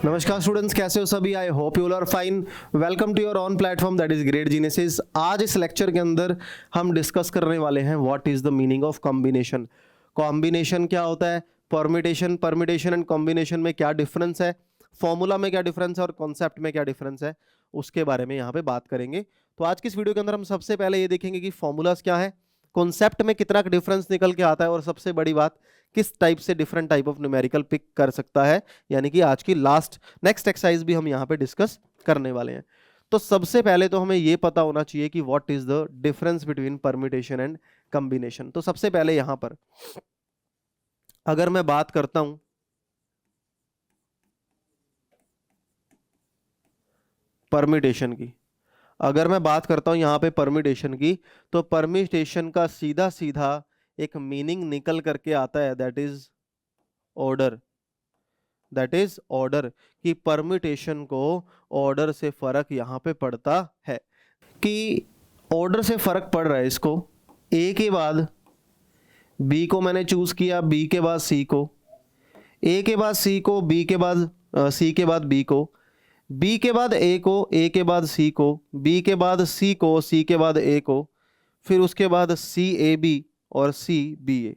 नमस्कार स्टूडेंट्स, कैसे हो सभी? I hope you are fine. Welcome to your own platform that is great geniuses. आज इस लेक्चर के अंदर हम डिस्कस करने वाले हैं what is the meaning of combination. Combination क्या होता है, परमिटेशन, परमिटेशन एंड कॉम्बिनेशन में क्या डिफरेंस है, फॉर्मूला में क्या डिफरेंस है और कॉन्सेप्ट में क्या डिफरेंस है, उसके बारे में यहाँ पे बात करेंगे। तो आज की इस वीडियो के अंदर हम सबसे पहले ये देखेंगे कि फॉर्मूलाज क्या है, कॉन्सेप्ट में कितना डिफरेंस निकल के आता है, और सबसे बड़ी बात किस टाइप से different type of numerical pick कर सकता है। यानी कि आज की नेक्स्ट एक्सरसाइज भी हम यहाँ पे डिस्कस करने वाले हैं। तो सबसे पहले तो हमें ये पता होना चाहिए कि what is the difference between permutation and combination. तो सबसे पहले यहां पर अगर मैं बात करता हूं परम्यूटेशन की, अगर मैं बात करता हूं यहां पे परम्यूटेशन की, तो परम्यूटेशन का सीधा सीधा एक मीनिंग निकल करके आता है, that is order. That is order, कि परम्यूटेशन को ऑर्डर से फर्क यहां पे पड़ता है, कि ऑर्डर से फर्क पड़ रहा है इसको। ए के बाद बी को मैंने चूज किया, बी के बाद सी को, ए के बाद सी को, बी के बाद सी के बाद बी को, बी के बाद ए को, ए के बाद सी को, बी के बाद सी को, सी के बाद ए को, फिर उसके बाद सी ए बी और सी बी ए।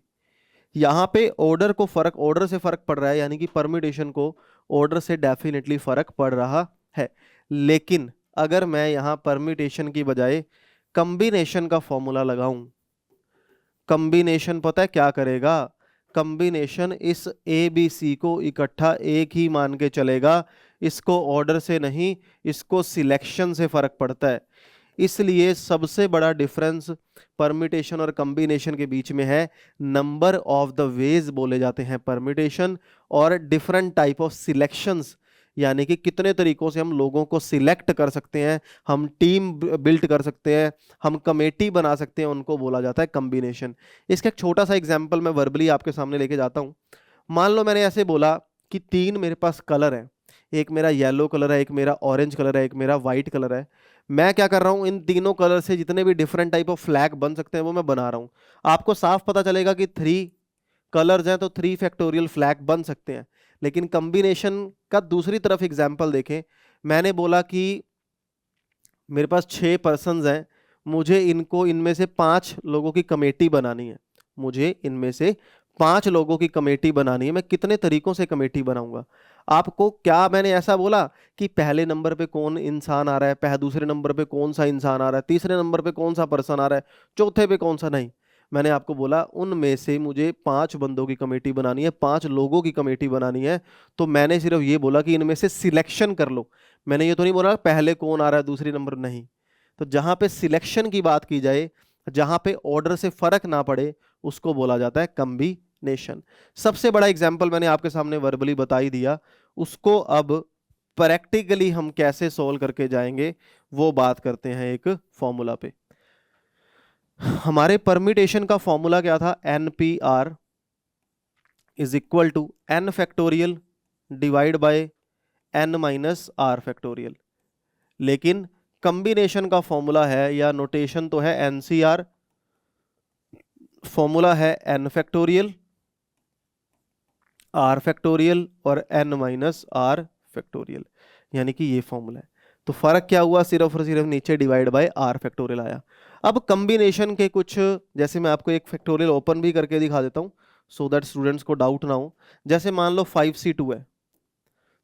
यहाँ पे ऑर्डर से फर्क पड़ रहा है, यानी कि परम्यूटेशन को ऑर्डर से डेफिनेटली फर्क पड़ रहा है। लेकिन अगर मैं यहाँ परम्यूटेशन की बजाय कॉम्बिनेशन का फॉर्मूला लगाऊं, कॉम्बिनेशन पता है क्या करेगा? कॉम्बिनेशन इस ए बी सी को इकट्ठा एक ही मान के चलेगा, इसको ऑर्डर से नहीं, इसको सिलेक्शन से फर्क पड़ता है। इसलिए सबसे बड़ा डिफरेंस परम्यूटेशन और कॉम्बिनेशन के बीच में है नंबर ऑफ द वेज बोले जाते हैं परम्यूटेशन, और डिफरेंट टाइप ऑफ सिलेक्शंस, यानी कि कितने तरीकों से हम लोगों को सिलेक्ट कर सकते हैं, हम टीम बिल्ड कर सकते हैं, हम कमेटी बना सकते हैं, उनको बोला जाता है कॉम्बिनेशन। इसका एक छोटा सा एग्जांपल मैं वर्बली आपके सामने लेके जाता हूं। मान लो मैंने ऐसे बोला कि तीन मेरे पास कलर है, एक मेरा येलो कलर है, एक मेरा ऑरेंज कलर है, एक मेरा वाइट कलर है। मैं क्या कर रहा हूं, इन तीनों कलर से जितने भी डिफरेंट टाइप ऑफ फ्लैग बन सकते हैं वो मैं बना रहा हूं। आपको साफ पता चलेगा कि थ्री कलर्स हैं तो 3 फैक्टोरियल फ्लैग बन सकते हैं। लेकिन कॉम्बिनेशन का दूसरी तरफ एग्जाम्पल देखें, मैंने बोला कि मेरे पास 6 पर्सन्स हैं, मुझे इनमें से 5 लोगों की कमेटी बनानी है, मुझे इनमें से 5 लोगों की कमेटी बनानी है। मैं कितने तरीकों से कमेटी बनाऊंगा? आपको क्या मैंने ऐसा बोला कि पहले नंबर पे कौन इंसान आ रहा है, दूसरे नंबर पे कौन सा इंसान आ रहा है, तीसरे नंबर पे कौन सा पर्सन आ रहा है, चौथे पे कौन सा? नहीं, मैंने आपको बोला उनमें से मुझे 5 बंदों की कमेटी बनानी है, 5 लोगों की कमेटी बनानी है। तो मैंने सिर्फ ये बोला कि इनमें से सिलेक्शन कर लो। मैंने ये तो नहीं बोला पहले कौन आ रहा है दूसरी नंबर, नहीं। तो जहां पे सिलेक्शन की बात की जाए, जहां पे ऑर्डर से फर्क ना पड़े, उसको बोला जाता है कॉम्बिनेशन। सबसे बड़ा एग्जांपल मैंने आपके सामने वर्बली बता ही दिया, उसको अब प्रैक्टिकली हम कैसे सोल्व करके जाएंगे वो बात करते हैं एक फॉर्मूला पे। हमारे परम्यूटेशन का फॉर्मूला क्या था? NPR is equal to n factorial divide by n minus R factorial. लेकिन कॉम्बिनेशन का फॉर्मूला है, या नोटेशन तो है NCR, फॉर्मूला है n फैक्टोरियल, r फैक्टोरियल और n माइनस आर फैक्टोरियल, यानी कि ये फॉर्मूला है। तो फर्क क्या हुआ? सिर्फ और सिर्फ नीचे डिवाइड बाय r फैक्टोरियल आया। अब कॉम्बिनेशन के कुछ, जैसे मैं आपको एक फैक्टोरियल ओपन भी करके दिखा देता हूं सो दैट स्टूडेंट्स को डाउट ना हो। जैसे मान लो 5C2 है,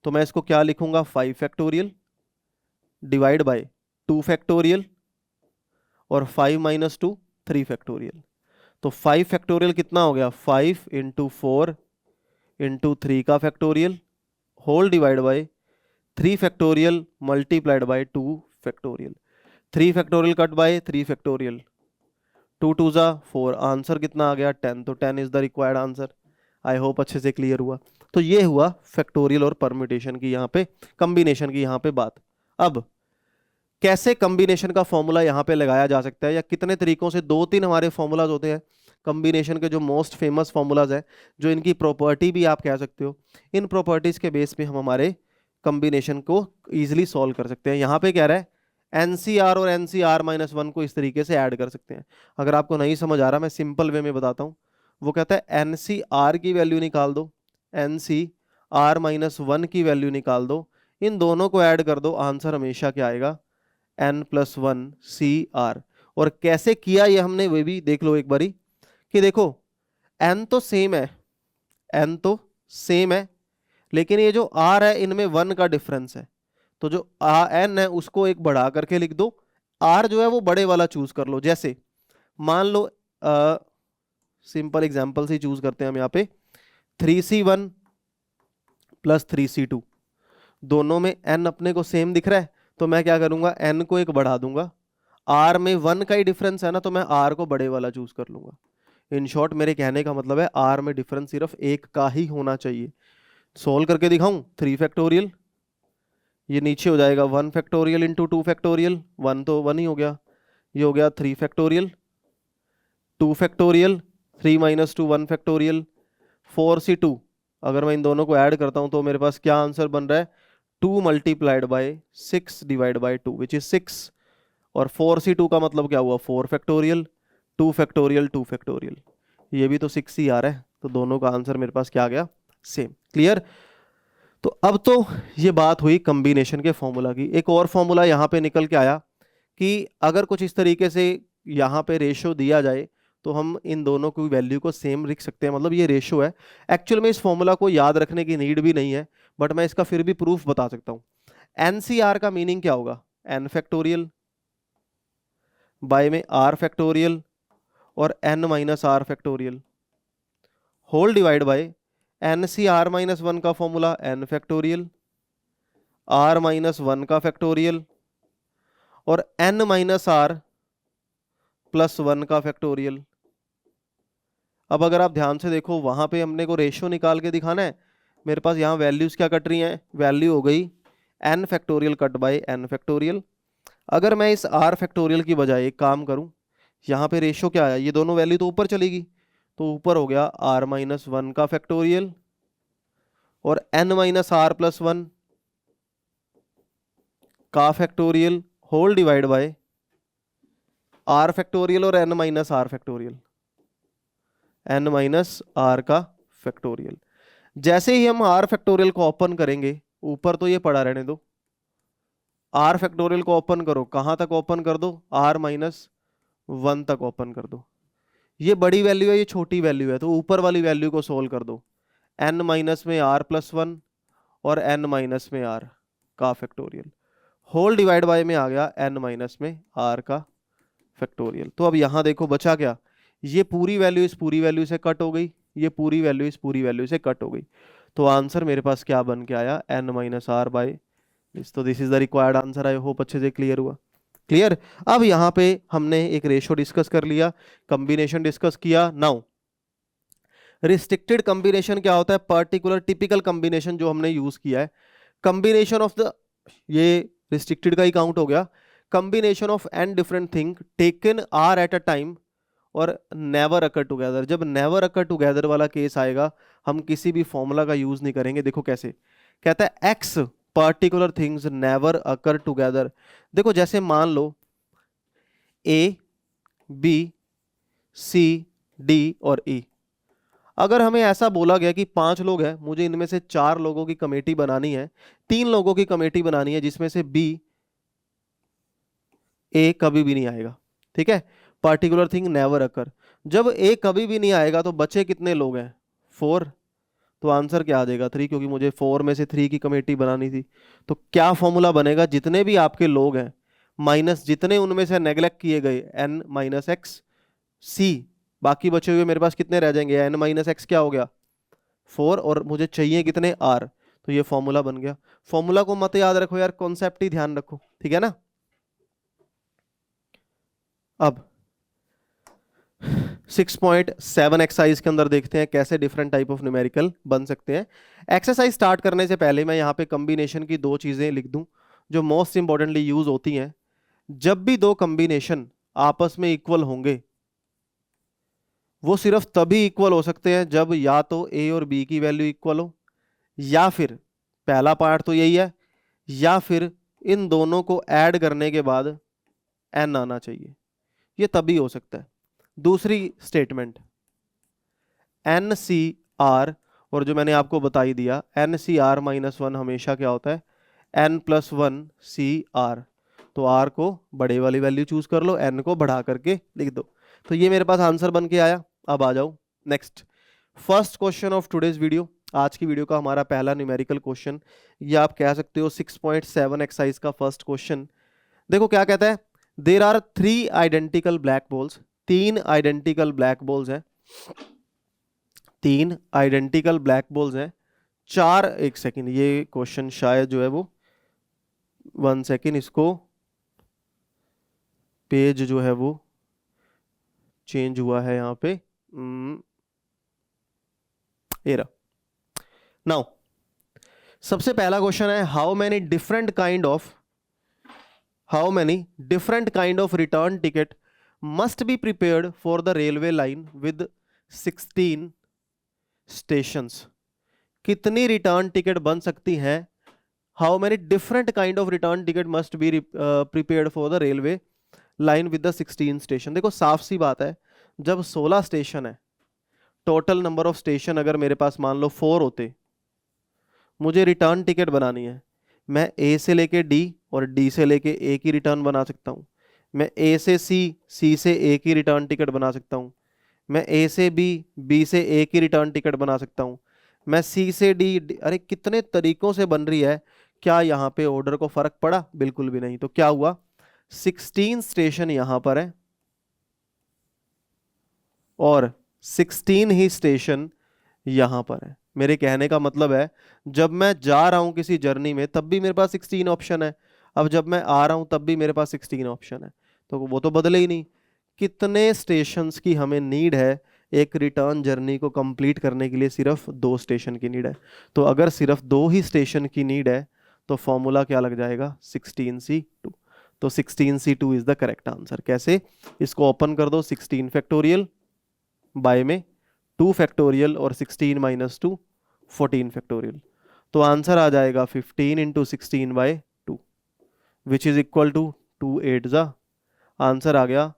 तो मैं इसको क्या लिखूंगा? 5 फैक्टोरियल डिवाइड बाय 2 फैक्टोरियल और 5 माइनस 2 3 फैक्टोरियल। तो 5 फैक्टोरियल कितना हो गया? 5 इंटू 4 इंटू 3 का factorial whole divide by 3 factorial multiplied by 2 factorial. 3 factorial cut by 3 factorial, 2 two ज़ा 4, आंसर कितना आ गया? 10। तो 10 is the required answer. I hope अच्छे से क्लियर हुआ। तो ये हुआ फैक्टोरियल और परम्यूटेशन की, यहाँ पे कॉम्बिनेशन की यहाँ पे बात। अब कैसे कॉम्बिनेशन का फॉर्मूला यहाँ पे लगाया जा सकता है, या कितने तरीकों से? 2-3 हमारे फॉर्मूलाज होते हैं कॉम्बिनेशन के, जो मोस्ट फेमस फॉर्मूलाज है, जो इनकी प्रॉपर्टी भी आप कह सकते हो। इन प्रॉपर्टीज के बेस पे हम हमारे कॉम्बिनेशन को इजीली सॉल्व कर सकते हैं। यहाँ पे कह रहा है NCR और NCR-1 को इस तरीके से ऐड कर सकते हैं। अगर आपको नहीं समझ आ रहा, मैं सिंपल वे में बताता हूँ। वो कहता है NCR की वैल्यू निकाल दो, NCR r माइनस 1 की वैल्यू निकाल दो, इन दोनों को ऐड कर दो, आंसर हमेशा क्या आएगा, n+1 CR। और कैसे किया ये हमने वे भी देख लो एक बारी, कि देखो n तो सेम है, n तो सेम है, लेकिन ये जो r है इनमें 1 का डिफरेंस है, तो जो n है उसको एक बढ़ा करके लिख दो, r जो है वो बड़े वाला चूज कर लो। जैसे मान लो सिंपल एग्जांपल से चूज करते हैं हम यहाँ पे 3C1 प्लस 3C2, दोनों में n अपने को सेम दिख रहा है, तो मैं क्या करूंगा, n को एक बढ़ा दूंगा, r में 1 का ही डिफरेंस है ना, तो मैं r को बड़े वाला चूज कर लूंगा। इन शॉर्ट मेरे कहने का मतलब है r में डिफरेंस सिर्फ एक का ही होना चाहिए। सोल्व करके दिखाऊं, 3 फैक्टोरियल, ये नीचे हो जाएगा 1 फैक्टोरियल इंटू 2 फैक्टोरियल, 1 तो 1 ही हो गया, ये हो गया 3 factorial, 2 factorial, 3 minus 2 1 factorial, 4C2। अगर मैं इन दोनों को ऐड करता हूं तो मेरे पास क्या आंसर बन रहा है, 2 multiplied by 6 divide by 2 which is 6। और 4C2 का मतलब क्या हुआ, 4 फैक्टोरियल, 2 फैक्टोरियल, 2 फैक्टोरियल, ये भी तो 6 ही आ रहा है, तो दोनों का आंसर मेरे पास क्या आ गया, सेम। क्लियर। तो अब तो ये बात हुई कॉम्बिनेशन के फॉर्मूला की। एक और फॉर्मूला यहाँ पे निकल के आया कि अगर कुछ इस तरीके से यहाँ पे रेशो दिया जाए तो हम इन दोनों की वैल्यू को सेम लिख सकते हैं, मतलब ये रेशो है। एक्चुअल में इस फॉर्मूला को याद रखने की नीड भी नहीं है, बट मैं इसका फिर भी प्रूफ बता सकता हूँ। NCR का मीनिंग क्या होगा, n फैक्टोरियल बाय में r फैक्टोरियल और n minus R factorial whole divide by NCR minus 1 का formula n factorial, r minus 1 का फैक्टोरियल और n माइनस आर प्लस 1 का फैक्टोरियल। अब अगर आप ध्यान से देखो वहां पे हमने को रेशियो निकाल के दिखाना है, मेरे पास यहाँ वैल्यूज क्या कट रही हैं, वैल्यू हो गई n factorial cut bye n factorial. अगर मैं इस r फैक्टोरियल की बजाय एक काम करूं, यहाँ पे रेशियो क्या आया, ये दोनों वैल्यू तो ऊपर चलेगी, तो ऊपर हो गया r माइनस 1 का फैक्टोरियल और n माइनस आर प्लस 1 का factorial whole divide by r factorial और n minus R factorial, n minus R का फैक्टोरियल। जैसे ही हम r फैक्टोरियल को ओपन करेंगे, ऊपर तो ये पड़ा रहने दो, r फैक्टोरियल को ओपन करो, कहां तक ओपन कर दो, r माइनस 1 तक ओपन कर दो। ये बड़ी वैल्यू है, ये छोटी वैल्यू है, तो ऊपर वाली वैल्यू को सोल्व कर दो, n माइनस में r प्लस 1 और n माइनस में r का फैक्टोरियल होल डिवाइड बाय में आ गया n माइनस में r का फैक्टोरियल। तो अब यहां देखो बचा क्या, ये पूरी वैल्यू इस पूरी वैल्यू से कट हो गई, ये पूरी वैल्यू इस पूरी वैल्यू से कट हो गई, तो आंसर मेरे पास क्या बन के आया, n minus R by this. तो this is the required answer. I hope अच्छे से क्लियर हुआ। क्लियर। अब यहाँ पे हमने एक रेशो डिस्कस कर लिया, कॉम्बिनेशन डिस्कस किया। नाउ रिस्ट्रिक्टेड कॉम्बिनेशन क्या होता है, पर्टिकुलर टिपिकल कॉम्बिनेशन जो हमने यूज किया है, कॉम्बिनेशन ऑफ द, ये रिस्ट्रिक्टेड का ही काउंट हो गया, combination of N different thing taken R at a time और नेवर अकर टुगेदर। जब नेवर अकर टुगेदर वाला केस आएगा, हम किसी भी फॉर्मूला का यूज नहीं करेंगे। देखो कैसे कहता है, x particular things never occur together. देखो जैसे मान लो ए बी सी डी और ई, अगर हमें ऐसा बोला गया कि 5 लोग हैं, मुझे इनमें से 4 लोगों की कमेटी बनानी है, 3 लोगों की कमेटी बनानी है, जिसमें से बी ए कभी भी नहीं आएगा, ठीक है, पर्टिकुलर थिंग नेवर अकर। जब ए कभी भी नहीं आएगा तो बचे कितने लोग हैं, 4, तो आंसर क्या आ जाएगा, 3, क्योंकि मुझे 4 में से 3 की कमेटी बनानी थी। तो क्या फॉर्मूला बनेगा, जितने भी आपके लोग हैं माइनस जितने उनमें से नेग्लेक्ट किए गए n माइनस एक्स सी, बाकी बचे हुए मेरे पास कितने रह जाएंगे, n माइनस एक्स क्या हो गया 4, और मुझे चाहिए कितने r, तो ये फॉर्मूला बन गया। फॉर्मूला को मत याद रखो यार, कॉन्सेप्ट ही ध्यान रखो, ठीक है ना। अब 6.7 एक्सरसाइज के अंदर देखते हैं कैसे डिफरेंट टाइप ऑफ न्यूमेरिकल बन सकते हैं। एक्सरसाइज स्टार्ट करने से पहले मैं यहाँ पे कॉम्बिनेशन की 2 चीजें लिख दूं जो मोस्ट इंपॉर्टेंटली यूज होती हैं। जब भी 2 कॉम्बिनेशन आपस में इक्वल होंगे, वो सिर्फ तभी इक्वल हो सकते हैं जब या तो ए और बी की वैल्यू इक्वल हो, या फिर पहला पार्ट तो यही है, या फिर इन दोनों को ऐड करने के बाद एन आना चाहिए, ये तभी हो सकता है। दूसरी स्टेटमेंट, एन सी आर और जो मैंने आपको बता ही दिया NCR-1 हमेशा क्या होता है, N+1 CR। तो R को बड़े वाली वैल्यू चूज कर लो, N को बढ़ा करके लिख दो। तो ये मेरे पास आंसर बन के आया। अब आ जाओ next, first question of today's video. आज की वीडियो का हमारा पहला न्यूमेरिकल क्वेश्चन, या आप कह सकते हो 6.7 एक्सरसाइज का फर्स्ट क्वेश्चन। देखो क्या कहता है, there are 3 identical black balls, 3 identical black balls हैं, 3 आइडेंटिकल ब्लैक बोल्स हैं, 4, एक सेकेंड, ये क्वेश्चन शायद जो है वो 1 सेकेंड, इसको पेज जो है वो चेंज हुआ है यहाँ पे, ये रहा। नाउ सबसे पहला क्वेश्चन है, how many different kind of return ticket must be prepared for the railway line with 16 stations. कितनी रिटर्न टिकट बन सकती हैं, how many different kind of return ticket must be prepared for the railway line with the 16 station. देखो साफ सी बात है, जब 16 station है, टोटल नंबर ऑफ स्टेशन अगर मेरे पास मान लो 4 होते, मुझे रिटर्न टिकट बनानी है, मैं ए से लेके डी और डी से लेके ए की रिटर्न बना सकता हूँ, मैं ए से सी से ए की रिटर्न टिकट बना सकता हूँ, मैं ए से बी से ए की रिटर्न टिकट बना सकता हूँ, मैं सी से डी, अरे कितने तरीकों से बन रही है। क्या यहाँ पे ऑर्डर को फर्क पड़ा? बिल्कुल भी नहीं। तो क्या हुआ, 16 स्टेशन यहाँ पर है और 16 ही स्टेशन यहाँ पर है। मेरे कहने का मतलब है, जब मैं जा रहा हूं किसी जर्नी में तब भी मेरे पास 16 ऑप्शन है, अब जब मैं आ रहा हूं तब भी मेरे पास 16 ऑप्शन है, तो वो तो बदले ही नहीं। कितने स्टेशंस की हमें नीड है एक रिटर्न जर्नी को कंप्लीट करने के लिए? सिर्फ 2 स्टेशन की नीड है। तो अगर सिर्फ 2 ही स्टेशन की नीड है तो फॉर्मूला क्या लग जाएगा, 16C2। तो 16C2 is the correct answer. कैसे? इसको ओपन कर दो, 16 फैक्टोरियल बाय में 2 फैक्टोरियल और 16 माइनस 2 14 फैक्टोरियल। तो आंसर आ जाएगा 15 into 16/2 which is equal to 2 8 जा, आंसर आ गया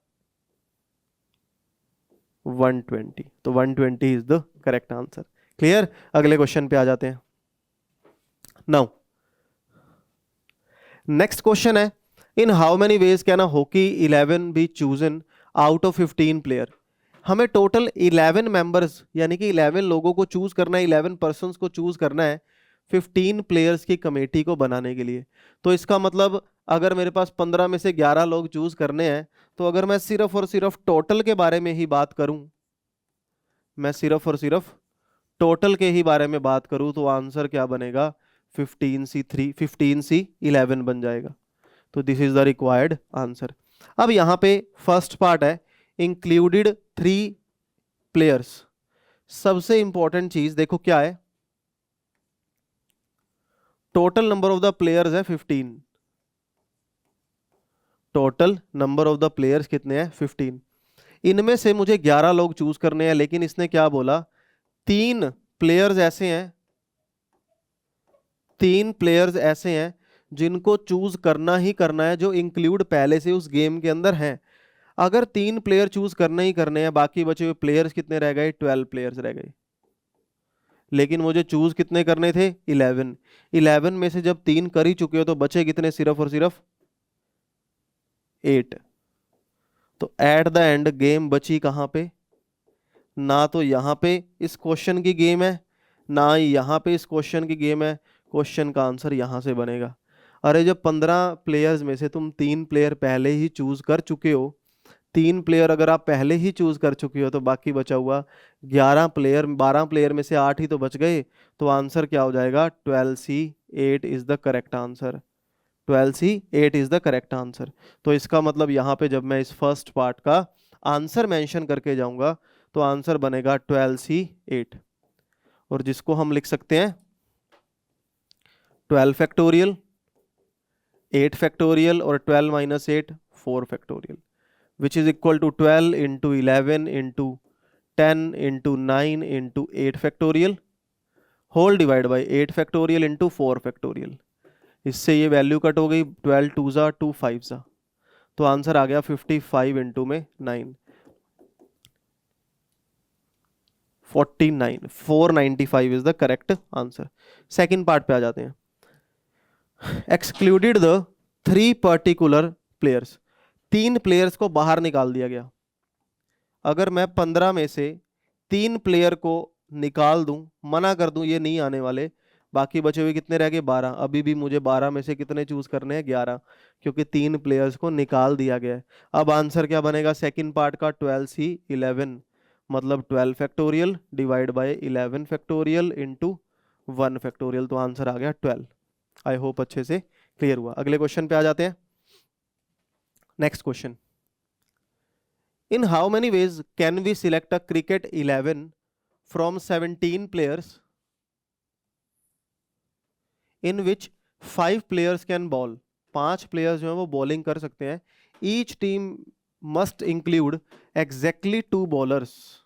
120। तो 120 is the correct answer. Clear? अगले क्वेश्चन पे आ जाते हैं। नाउ नेक्स्ट क्वेश्चन है, in how many ways can a hockey 11 be chosen out of 15 player. हमें टोटल 11 मेंबर्स यानी कि 11 लोगों को चूज करना है, 11 पर्सन्स को चूज करना है 15 प्लेयर्स की कमेटी को बनाने के लिए। तो इसका मतलब अगर मेरे पास 15 में से 11 लोग चूज करने हैं, तो अगर मैं सिर्फ और सिर्फ टोटल के बारे में ही बात करूं, मैं सिर्फ और सिर्फ टोटल के ही बारे में बात करूं, तो आंसर क्या बनेगा, 15C11 बन जाएगा। तो this is the required answer. अब यहां पे फर्स्ट पार्ट है इंक्लूडेड 3 प्लेयर्स। सबसे इंपॉर्टेंट चीज देखो क्या है, total number of the players है 15, total number of the players कितने हैं 15। इनमें से मुझे 11 लोग चूज करने हैं, लेकिन इसने क्या बोला, 3 प्लेयर्स ऐसे हैं, 3 प्लेयर्स ऐसे हैं जिनको चूज करना ही करना है, जो इंक्लूड पहले से उस गेम के अंदर हैं। अगर 3 प्लेयर चूज करने ही करने हैं, बाकी बचे हुए प्लेयर्स कितने रह गए, 12 प्लेयर्स रह गए। लेकिन मुझे चूज कितने करने थे, 11। 11 में से जब 3 कर ही चुके हो तो बचे कितने, सिर्फ और सिर्फ 8। तो एट द एंड गेम बची कहां पे, ना तो यहां पे इस क्वेश्चन की गेम है, ना ही यहां पे इस क्वेश्चन की गेम है। क्वेश्चन का आंसर यहां से बनेगा। अरे जब 15 प्लेयर्स में से तुम 3 प्लेयर पहले ही चूज कर चुके हो, 3 प्लेयर अगर आप पहले ही चूज कर चुके हो, तो बाकी बचा हुआ 11 प्लेयर, 12 प्लेयर में से 8 ही तो बच गए। तो आंसर क्या हो जाएगा, 12C8 is the correct answer. 12C8 is the correct answer. तो इसका मतलब यहाँ पे जब मैं इस फर्स्ट पार्ट का आंसर मेंशन करके जाऊंगा, तो आंसर बनेगा 12C8, और जिसको हम लिख सकते हैं 12 फैक्टोरियल, 8 फैक्टोरियल और 12 minus 8 4 factorial, which is equal to 12 into 11 into 10 into 9 into 8 factorial whole divided by 8 factorial into 4 factorial। इससे ये वैल्यू कट हो गई, 12 2 जा 2 5 जा, तो आंसर आ गया 55 इंटू में 9, 49, 495 is the correct answer. Second part पे आ जाते हैं। Excluded the 3 particular players, 3 players को बाहर निकाल दिया गया। अगर मैं 15 में से 3 प्लेयर को निकाल दूं, मना कर दूं ये नहीं आने वाले, बाकी बचे हुए कितने रह गए 12। अभी भी मुझे 12 में से कितने चूज करने हैं 11, क्योंकि 3 प्लेयर्स को निकाल दिया गया है। अब आंसर क्या बनेगा सेकंड पार्ट का, 12 सी 11, मतलब 12 factorial divide bye 11 factorial into 1 factorial, तो आंसर आ गया 12। आई होप अच्छे से क्लियर हुआ। अगले क्वेश्चन पे आ जाते हैं। Next question, in how many ways can we select a cricket 11 from 17 players in which 5 players can bowl. 5 players जो है वो बॉलिंग कर सकते हैं। Each team must include exactly 2 bowlers.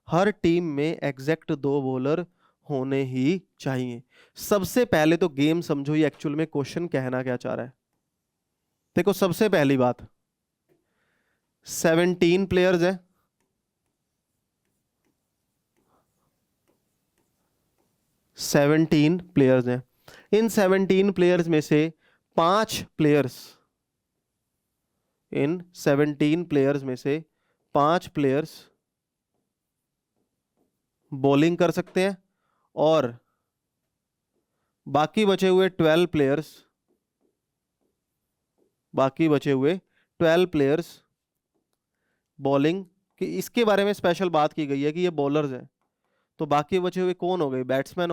हर टीम में एग्जैक्ट 2 बॉलर होने ही चाहिए। सबसे पहले तो गेम समझो, ये एक्चुअल में क्वेश्चन कहना क्या चाह रहा है। देखो सबसे पहली बात, 17 प्लेयर्स है, इन 17 प्लेयर्स में से 5 प्लेयर्स, इन 17 प्लेयर्स में से 5 प्लेयर्स बॉलिंग कर सकते हैं, और बाकी बचे हुए 12 प्लेयर्स, बॉलिंग कि इसके बारे में स्पेशल बात की गई है कि ये बॉलर्स हैं। तो बाकी बचे हुए कौन हो गए, बैट्समैन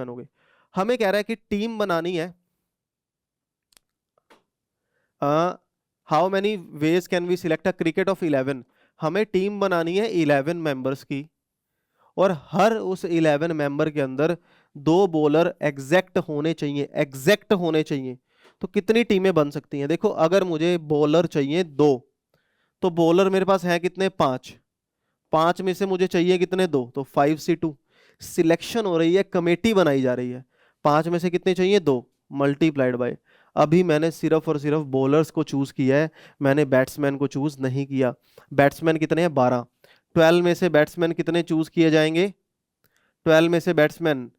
हो गए। हमें कह रहा है कि टीम बनानी है। How many ways can we select a cricket of 11, हमें टीम बनानी है 11 मेंबर्स की, और हर उस 11 मेंबर के अंदर 2 बॉलर एग्जैक्ट होने चाहिए। तो कितनी टीमें बन सकती हैं? देखो अगर मुझे बॉलर चाहिए 2, तो बॉलर मेरे पास है कितने, 5। 5 में से मुझे चाहिए कितने, 2, तो 5C2। सिलेक्शन हो रही है, कमेटी बनाई जा रही है। 5 में से कितने चाहिए, 2 मल्टीप्लाइड बाय, अभी मैंने सिर्फ और सिर्फ बॉलर्स को चूज किया है, मैंने बैट्समैन को चूज नहीं किया। बैट्समैन कितने हैं, 12। 12 में से बैट्समैन कितने चूज किए जाएंगे, 12 में से बैट्समैन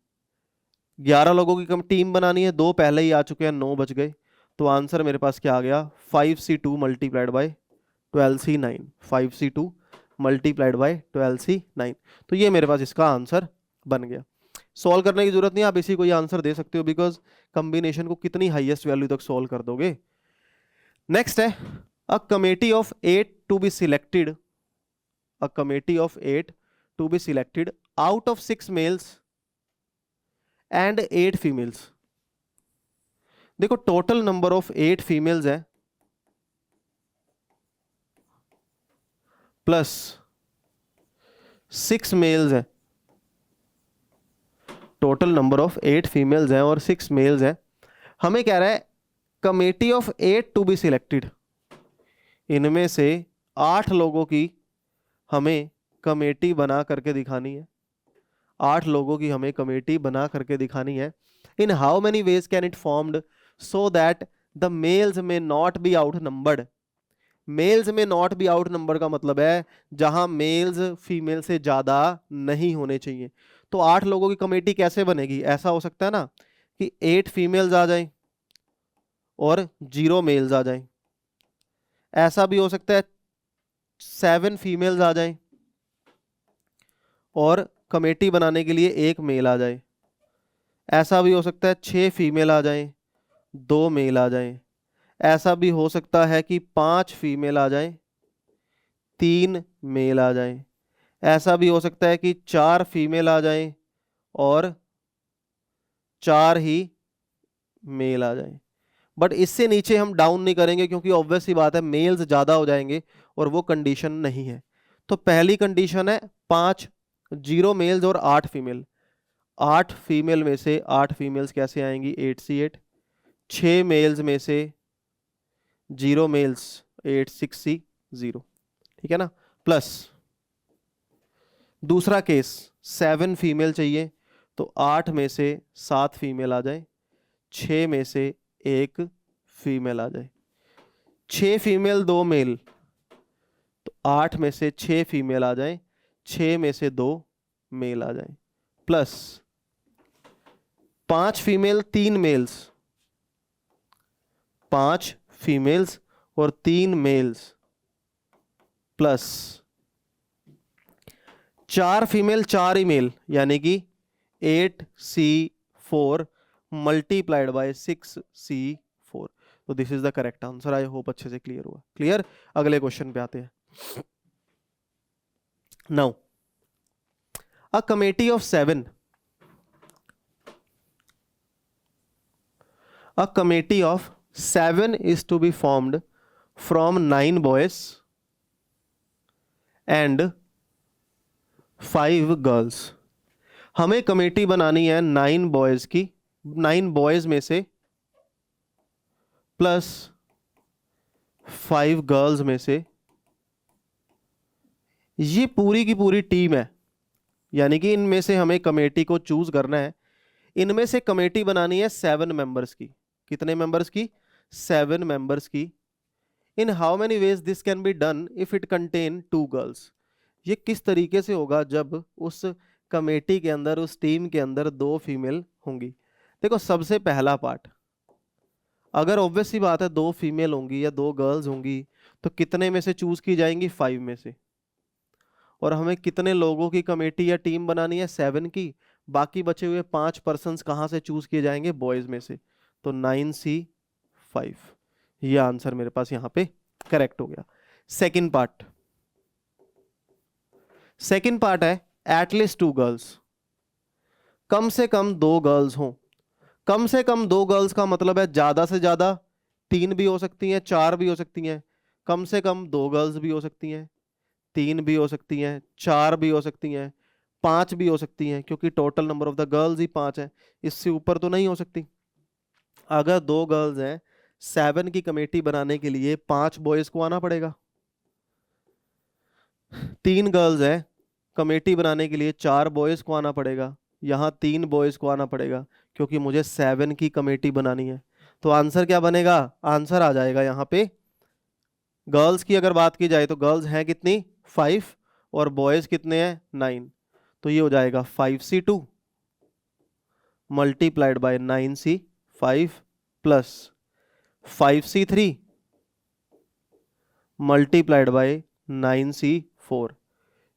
11 लोगों की कम टीम बनानी है, 2 पहले ही आ चुके हैं, 9 बच गए। तो आंसर मेरे पास क्या आ गया, 5C2 multiplied by 12C9, 5C2 multiplied by 12C9। तो ये मेरे पास इसका आंसर बन गया। सॉल्व करने की जरूरत नहीं, आप इसी को ही आंसर दे सकते हो, बिकॉज कॉम्बिनेशन को कितनी हाईएस्ट वैल्यू तक सॉल्व कर दोगे। नेक्स्ट है, a committee of 8 to be selected, out of 6 males and 8 females. देखो टोटल नंबर ऑफ 8 फीमेल्स है प्लस 6 मेल्स है। टोटल नंबर ऑफ 8 फीमेल्स हैं और 6 मेल्स हैं। हमें कह रहा है committee of 8 to be selected, इनमें से 8 लोगों की हमें कमेटी बना करके दिखानी है। 8 लोगों की हमें कमेटी बना करके दिखानी है। In how many ways can it formed so that the males may not be outnumbered. Males may not be outnumber का मतलब है जहां मेल्स फीमेल से ज्यादा नहीं होने चाहिए। तो 8 लोगों की कमेटी कैसे बनेगी? ऐसा हो सकता है ना कि 8 फीमेल्स आ जाएं और 0 मेल्स आ जाएं। ऐसा भी हो सकता है 7 फीमेल्स आ जाएं और कमेटी बनाने के लिए 1 मेल आ जाए। ऐसा भी हो सकता है 6 फीमेल आ जाएं, 2 मेल आ जाएं। ऐसा भी हो सकता है कि 5 फीमेल आ जाएं, 3 मेल आ जाएं। ऐसा भी हो सकता है कि 4 फीमेल आ जाएं और 4 ही मेल आ जाएं। बट इससे नीचे हम डाउन नहीं करेंगे, क्योंकि ऑब्वियस सी बात है मेल्स ज्यादा हो जाएंगे और वो कंडीशन नहीं है। तो पहली कंडीशन है 5 0 मेल्स और 8 फीमेल। 8 फीमेल में से 8 फीमेल्स कैसे आएंगी, 8C8। 6 मेल्स में से 0 मेल्स 8 6C0, ठीक है ना। प्लस दूसरा केस 7 फीमेल चाहिए, तो 8 में से 7 फीमेल आ जाए, 6 में से 1 फीमेल आ जाए। 6 फीमेल 2 मेल, तो 8 में से 6 फीमेल आ जाए, 6 में से 2 मेल आ जाए, प्लस 5 फीमेल 3 मेल्स, 5 फीमेल्स और 3 मेल्स, प्लस 4 फीमेल 4 ही मेल, यानी कि 8C4 मल्टीप्लाइड बाय 6C4। तो this is the correct answer. I hope अच्छे से क्लियर हुआ। क्लियर? अगले क्वेश्चन पे आते हैं। Now a committee of 7, a committee of 7 is to be formed from 9 boys and 5 girls। हमें कमेटी बनानी है 9 बॉयज की, 9 बॉयज में से प्लस 5 गर्ल्स में से। ये पूरी की पूरी टीम है, यानी कि इनमें से हमें कमेटी को चूज करना है। इनमें से कमेटी बनानी है 7 मेंबर्स की। कितने मेंबर्स की? 7 मेंबर्स की। इन how many ways this can be done if it contain 2 girls. ये किस तरीके से होगा जब उस कमेटी के अंदर, उस टीम के अंदर 2 फीमेल होंगी। देखो, सबसे पहला पार्ट, अगर ऑब्वियस सी बात है 2 फीमेल होंगी या 2 गर्ल्स होंगी तो कितने में से चूज की जाएंगी? 5 में से। और हमें कितने लोगों की कमेटी या टीम बनानी है? 7 की। बाकी बचे हुए 5 पर्सन्स कहां से चूज किए जाएंगे? बॉयज में से। तो 9C5, ये आंसर मेरे पास यहां पे करेक्ट हो गया। सेकंड पार्ट, सेकंड पार्ट है एटलीस्ट 2 गर्ल्स। कम से कम 2 गर्ल्स हों। कम से कम 2 गर्ल्स का मतलब है ज्यादा से ज्यादा 3 भी हो सकती हैं, 4 भी हो सकती हैं। कम से कम 2 गर्ल्स भी हो सकती हैं, 3 भी हो सकती हैं, 4 भी हो सकती हैं, 5 भी हो सकती हैं, क्योंकि total number of the girls ही 5 है, इससे ऊपर तो नहीं हो सकती। अगर 2 गर्ल्स हैं, 7 की कमेटी बनाने के लिए 5 बॉयज को आना पड़ेगा। 3 गर्ल्स हैं, कमेटी बनाने के लिए 4 बॉयज को आना पड़ेगा। यहाँ 3 बॉयज को आना पड़ेगा, क्योंकि मुझे 7 की कमेटी बनानी है। तो आंसर क्या बनेगा? आंसर आ जाएगा यहाँ पे, गर्ल्स की अगर बात की जाए तो गर्ल्स हैं कितनी? 5, और बॉयज कितने हैं? 9। तो ये हो जाएगा 5C2 multiplied by 9C5 plus 5C3 multiplied by 9C4।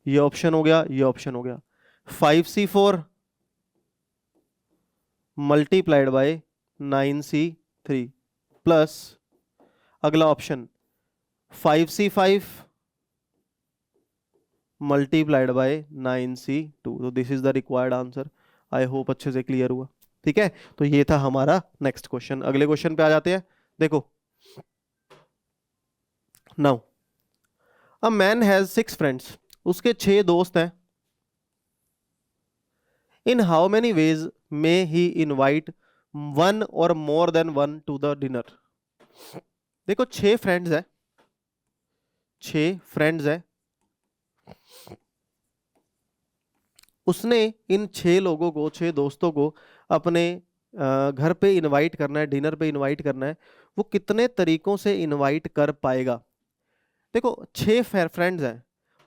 ये ऑप्शन हो गया, ये ऑप्शन हो गया। 5C4 multiplied by 9C3 plus अगला option 5C5 multiplied by 9C2। तो this is the required answer. I hope अच्छे से क्लियर हुआ। ठीक है, तो ये था हमारा नेक्स्ट क्वेश्चन। अगले क्वेश्चन पे आ जाते हैं। देखो, now a man has 6 friends. उसके 6 दोस्त हैं। In how many ways may he invite 1 और more than 1 to the dinner. देखो, 6 फ्रेंड्स हैं, 6 फ्रेंड्स हैं। उसने इन 6 लोगों को, 6 दोस्तों को अपने घर पे इनवाइट करना है, डिनर पे इनवाइट करना है। वो कितने तरीकों से इनवाइट कर पाएगा? देखो, 6 फ्रेंड्स हैं।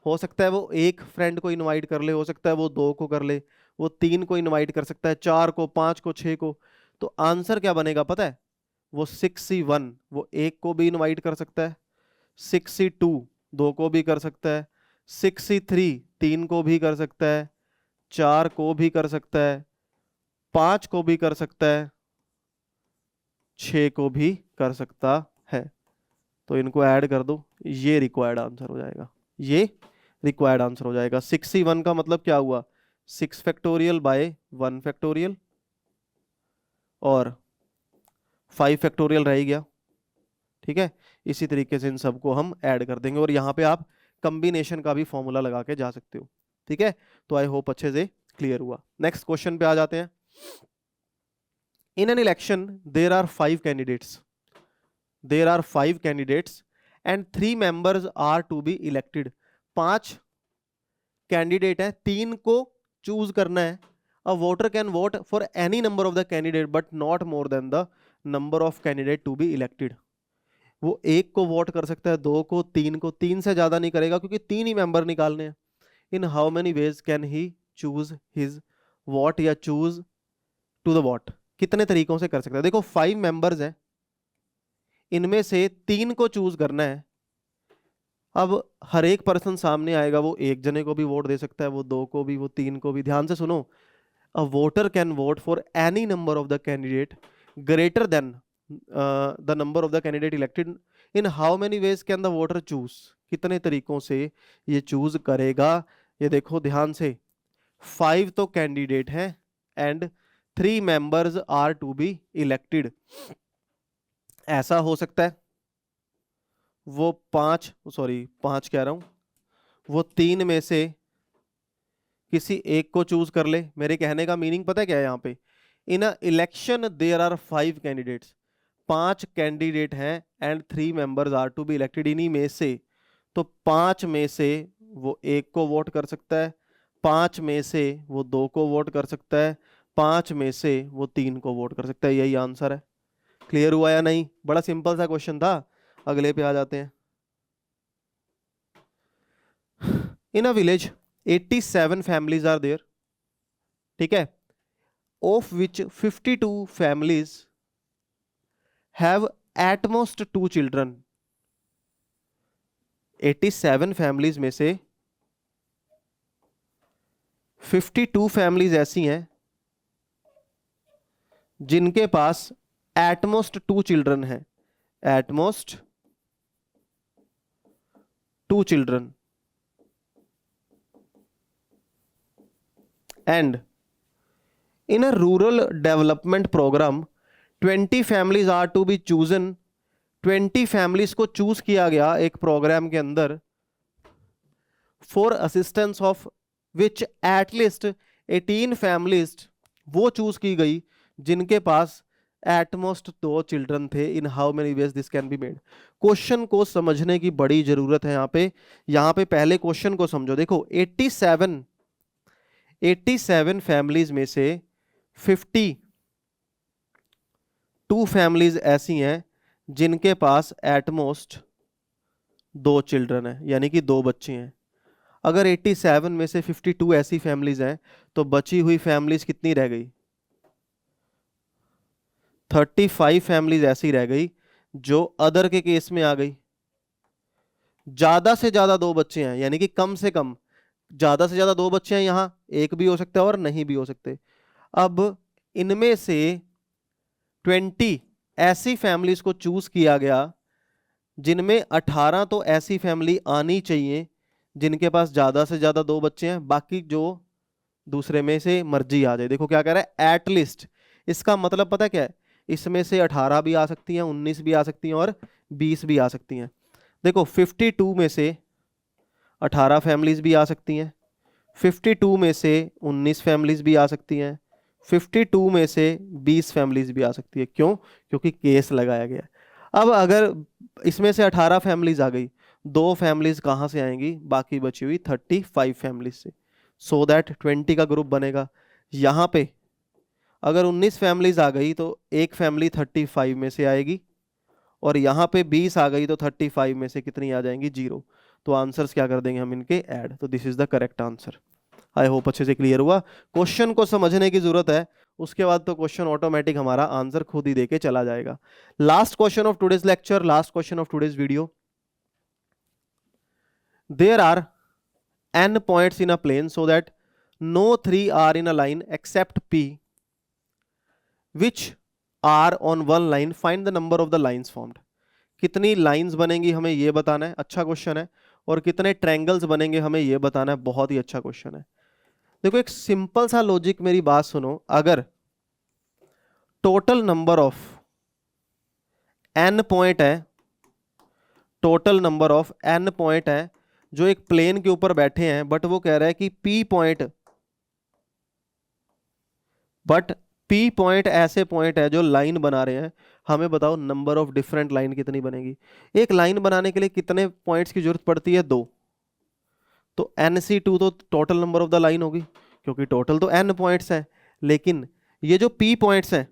हो सकता है वो एक फ्रेंड को इनवाइट कर ले, हो सकता है वो 2 को कर ले, वो 3 को इनवाइट कर सकता है, 4 को, 5 को, 6 को। तो आंसर क्या बनेगा पता है? वो 6C1 वो एक को भी इनवाइट कर सकता है, 6C2 2 को भी कर सकता है, 6C3 3 को भी कर सकता है, 4 को भी कर सकता है, 5 को भी कर सकता है, 6 को भी कर सकता है। तो इनको ऐड कर दो, ये रिक्वायर्ड आंसर हो जाएगा। ये रिक्वायर्ड आंसर हो जाएगा। 6C1 का मतलब क्या हुआ? 6 फैक्टोरियल बाय 1 फैक्टोरियल, और 5 फैक्टोरियल रह गया। ठीक है, इसी तरीके से इन सबको हम ऐड कर देंगे, और यहाँ पे आप कॉम्बिनेशन का भी फॉर्मूला लगा के जा सकते हो। ठीक है, तो आई होप अच्छे से क्लियर हुआ। नेक्स्ट क्वेश्चन पे आ जाते हैं। In an election there are 5 candidates, there are 5 candidates and 3 members are to be elected. 5 candidate है, 3 को चूज करना है। A voter can vote for any number of the candidate but not more than the number of candidate to be elected. वो एक को vote कर सकता है, दो को, तीन को, तीन से ज्यादा नहीं करेगा क्योंकि तीन ही मेंबर निकालने हैं। In how many ways can he choose his what या चूज टू द वॉट, कितने तरीकों से कर सकता है। देखो 5 मेंबर्स हैं, इनमें से 3 को चूज करना है। अब हर एक पर्सन सामने आएगा, वो एक जने को भी वोट दे सकता है, वो दो को भी, वो तीन को भी। ध्यान से सुनो, अ voter can vote for any number of the candidate greater than the number of the candidate elected. In how many ways can the voter choose, कितने तरीकों से ये चूज करेगा। ये देखो ध्यान से, 5 तो कैंडिडेट हैं and 3 members are to be elected. ऐसा हो सकता है वो 5 कह रहा हूं, वो 3 में से किसी एक को चूज कर ले। मेरे कहने का मीनिंग पता है क्या है यहाँ पे, in a election there are 5 candidates, 5 candidate हैं and 3 members are to be elected. इन्हीं में से, तो 5 में से वो एक को वोट कर सकता है, 5 में से वो 2 को वोट कर सकता है, 5 में से वो 3 को वोट कर सकता है। यही आंसर है। क्लियर हुआ या नहीं? बड़ा सिंपल सा क्वेश्चन था। अगले पे आ जाते हैं। In a village 87 families are there, ठीक है, of which 52 families have at most 2 children। 87 families में से 52 फैमिलीज ऐसी हैं जिनके पास एटमोस्ट 2 चिल्ड्रन है, at most 2 children. And in a rural development programme 20 families are to be chosen. 20 families को चूज किया गया एक प्रोग्राम के अंदर, for assistance of which at least 18 families वो चूज की गई जिनके पास एटमोस्ट 2 चिल्ड्रन थे। In how many ways this can be made. Question को समझने की बड़ी जरूरत है यहाँ पे पहले क्वेश्चन को समझो। देखो 87 फैमिलीज में से 52 फैमिलीज ऐसी हैं जिनके पास एटमोस्ट 2 चिल्ड्रन है, यानी कि 2 बच्चे हैं। अगर 87 में से 52 ऐसी फैमिलीज हैं तो बची हुई फैमिलीज कितनी रह गई? 35 फैमिलीज ऐसी रह गई जो अदर के केस में आ गई। ज्यादा से ज्यादा 2 बच्चे हैं, यानी कि कम से कम ज्यादा से ज्यादा 2 बच्चे हैं, यहां एक भी हो सकता है और नहीं भी हो सकते। अब इनमें से 20 ऐसी फैमिलीज को चूज किया गया जिनमें 18 तो ऐसी फैमिली आनी चाहिए जिनके पास ज्यादा से ज्यादा 2 बच्चे हैं, बाकी जो दूसरे में से मर्जी आ जाए। देखो क्या कह रहा है, एटलीस्ट। इसका मतलब पता क्या है, इसमें से 18 भी आ सकती हैं, 19 भी आ सकती हैं और 20 भी आ सकती हैं। देखो 52 में से 18 फैमिलीज भी आ सकती हैं, 52 में से 19 फैमिलीज भी आ सकती हैं, 52 में से 20 फैमिलीज भी आ सकती है। क्यों? क्योंकि केस लगाया गया। अब अगर इसमें से 18 फैमिलीज आ गई, 2 फैमिलीज कहाँ से आएंगी? बाकी बची हुई 35 फैमिलीज से। सो दैट 20 का ग्रुप बनेगा। यहाँ पे अगर 19 फैमिलीज आ गई तो एक फैमिली 35 में से आएगी, और यहाँ पे 20 आ गई तो 35 में से कितनी आ जाएंगी? 0। तो आंसर्स क्या कर देंगे हम इनके? ऐड। तो this is the correct answer. I hope अच्छे से क्लियर हुआ। क्वेश्चन को समझने की जरूरत है, उसके बाद तो क्वेश्चन ऑटोमेटिक हमारा आंसर खुद ही देके चला जाएगा। Last question of today's lecture, last question of today's video. There are n points in a plane so that no 3 are in a line except p which are on one line. Find the number of the lines formed. कितनी lines बनेंगी हमें ये बताना है, अच्छा question है। और कितने ट्रायंगल्स बनेंगे हमें ये बताना है, बहुत ही अच्छा क्वेश्चन है। देखो एक सिंपल सा लॉजिक, मेरी बात सुनो। अगर total number of n point है, total number of n point है जो एक प्लेन के ऊपर बैठे हैं, बट वो कह रहा है कि p पॉइंट ऐसे पॉइंट है जो लाइन बना रहे हैं। हमें बताओ नंबर ऑफ डिफरेंट लाइन कितनी बनेगी। एक लाइन बनाने के लिए कितने पॉइंट्स की जरूरत पड़ती है? 2। तो NC2 तो total number of the line होगी, क्योंकि टोटल तो n पॉइंट्स हैं। लेकिन ये जो p पॉइंट्स हैं,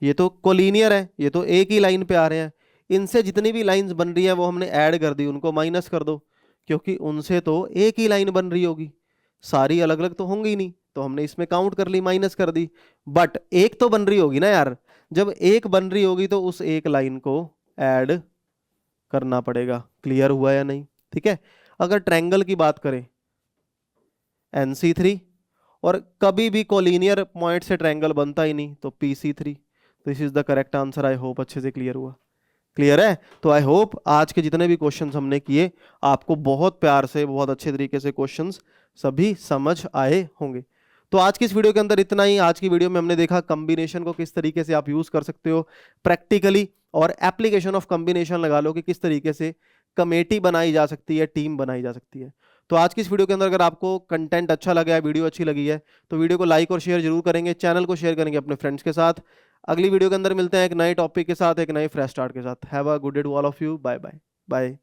ये तो कोलिनियर है, ये तो एक ही लाइन पे आ रहे हैं। इनसे जितनी भी लाइंस बन रही है वो हमने ऐड कर दी, उनको माइनस कर दो, क्योंकि उनसे तो एक ही लाइन बन रही होगी, सारी अलग अलग तो होंगी नहीं, तो हमने इसमें काउंट कर ली, माइनस कर दी। बट एक तो बन रही होगी ना यार, जब एक बन रही होगी तो उस एक लाइन को ऐड करना पड़ेगा। क्लियर हुआ या नहीं? ठीक है। अगर ट्रायंगल की बात करें, NC3, और कभी भी कोलिनियर पॉइंट से ट्रायंगल बनता ही नहीं, तो PC3। This is the correct answer. I hope अच्छे से क्लियर हुआ। क्लियर है? तो आई होप आज के जितने भी क्वेश्चंस हमने किए, आपको बहुत प्यार से, बहुत अच्छे तरीके से क्वेश्चंस सभी समझ आए होंगे। तो आज की इस वीडियो के अंदर इतना ही। आज की वीडियो में हमने देखा कॉम्बिनेशन को किस तरीके से आप यूज कर सकते हो प्रैक्टिकली, और एप्लीकेशन ऑफ कॉम्बिनेशन लगा लो कि किस तरीके से कमेटी बनाई जा सकती है, टीम बनाई जा सकती है। तो आज की इस वीडियो के अंदर अगर आपको कंटेंट अच्छा लगा है, वीडियो अच्छी लगी है, तो वीडियो को लाइक और शेयर जरूर करेंगे, चैनल को शेयर करेंगे अपने फ्रेंड्स के साथ। अगली वीडियो के अंदर मिलते हैं एक नए टॉपिक के साथ, एक नए फ्रेश स्टार्ट के साथ। Have a good day to all of you. Bye bye. Bye.